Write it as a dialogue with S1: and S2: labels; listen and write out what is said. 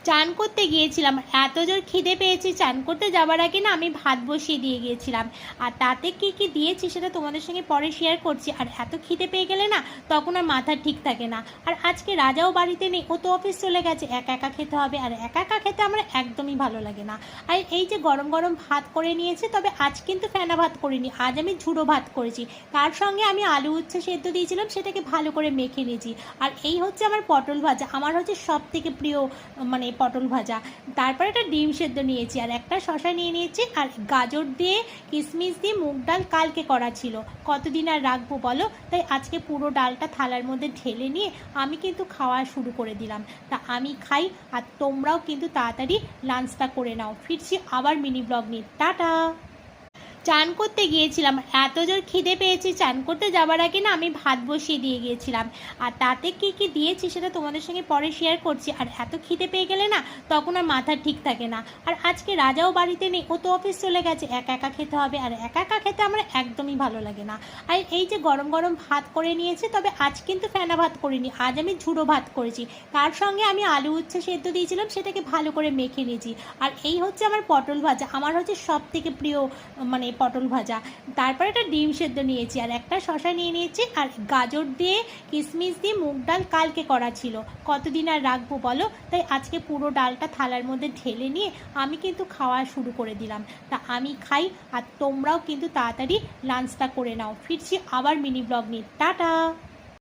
S1: চান করতে গিয়েছিলাম, এত জোর খিদে পেয়েছে, চান করতে যাবার আগে না আমি ভাত বসিয়ে দিয়ে গিয়েছিলাম। আর তাতে কি কি দিয়েছি সেটা তোমাদের সঙ্গে পরে শেয়ার করছি। আর এত খিদে পেয়ে গেলে না তখন আর মাথা ঠিক থাকে না। আর আজকে রাজাও বাড়িতে নেই, ও তো অফিস চলে গেছে, একা একা খেতে হবে, আর একা একা খেতে আমার একদমই ভালো লাগে না। আর এই যে গরম গরম ভাত করে নিয়েছি, তবে আজ কিন্তু ফেনা ভাত করিনি, আজ আমি ঝুড়ো ভাত করেছি। তার সঙ্গে আমি আলু উচ্ছে সেদ্ধ দিয়েছিলাম, সেটাকে ভালো করে মেখে নিয়েছি। আর এই হচ্ছে আমার পটল ভাজা, আমার হচ্ছে সব থেকে প্রিয় পটল ভাজা। তারপর একটা ডিম সেদ্ধ নিয়েছি, আর একটা শশা নিয়ে নিয়েছি, আর গাজর দিয়ে কিশমিশ দিয়ে মুগ ডাল কালকে করা ছিল, কতদিন আর রাখবো বলো। তাই আজকে পুরো ডালটা থালার মধ্যে ঢেলে নিয়ে আমি কিন্তু খাওয়া শুরু করে দিলাম। তা আমি খাই, আর তোমরাও কিন্তু তাড়াতাড়ি লাঞ্চটা করে নাও। ফিরছি আবার মিনি ব্লগ নিয়ে, টাটা। চান করতে গিয়েছিলাম, এত জোর খিদে পেয়েছে, চান করতে যাবার আগে না আমি ভাত বসিয়ে দিয়ে গিয়েছিলাম। আর তাতে কি কি দিয়েছি সেটা তোমাদের সঙ্গে পরে শেয়ার করছি। আর এত খিদে পেয়ে গেলে না তখন আর মাথা ঠিক থাকে না। আর আজকে রাজাও বাড়িতে নেই, ও তো অফিস চলে গেছে, একা একা খেতে হবে, আর একা একা খেতে আমার একদমই ভালো লাগে না। আর এই যে গরম গরম ভাত করে নিয়েছি, তবে আজ কিন্তু ফেনা ভাত করিনি, আজ আমি ঝুড়ো ভাত করেছি। তার সঙ্গে আমি আলু উচ্ছে সেদ্ধ দিয়েছিলাম, সেটাকে ভালো করে মেখে নিয়েছি। আর এই হচ্ছে আমার পটল ভাজা, আমার হচ্ছে সব থেকে প্রিয় পটল ভাজা। তারপর একটা ডিম সেদ্ধ নিয়েছি, আর একটা শশা নিয়ে নিয়েছি, আর গাজর দিয়ে কিশমিশ দিয়ে মুগ ডাল কালকে করা ছিল, কতদিন আর রাখবো বলো। তাই আজকে পুরো ডালটা থালার মধ্যে ঢেলে নিয়ে আমি কিন্তু খাওয়া শুরু করে দিলাম। তা আমি খাই, আর তোমরাও কিন্তু তাড়াতাড়ি লাঞ্চটা করে নাও। ফিরছি আবার মিনি ব্লগ নিয়ে, টাটা।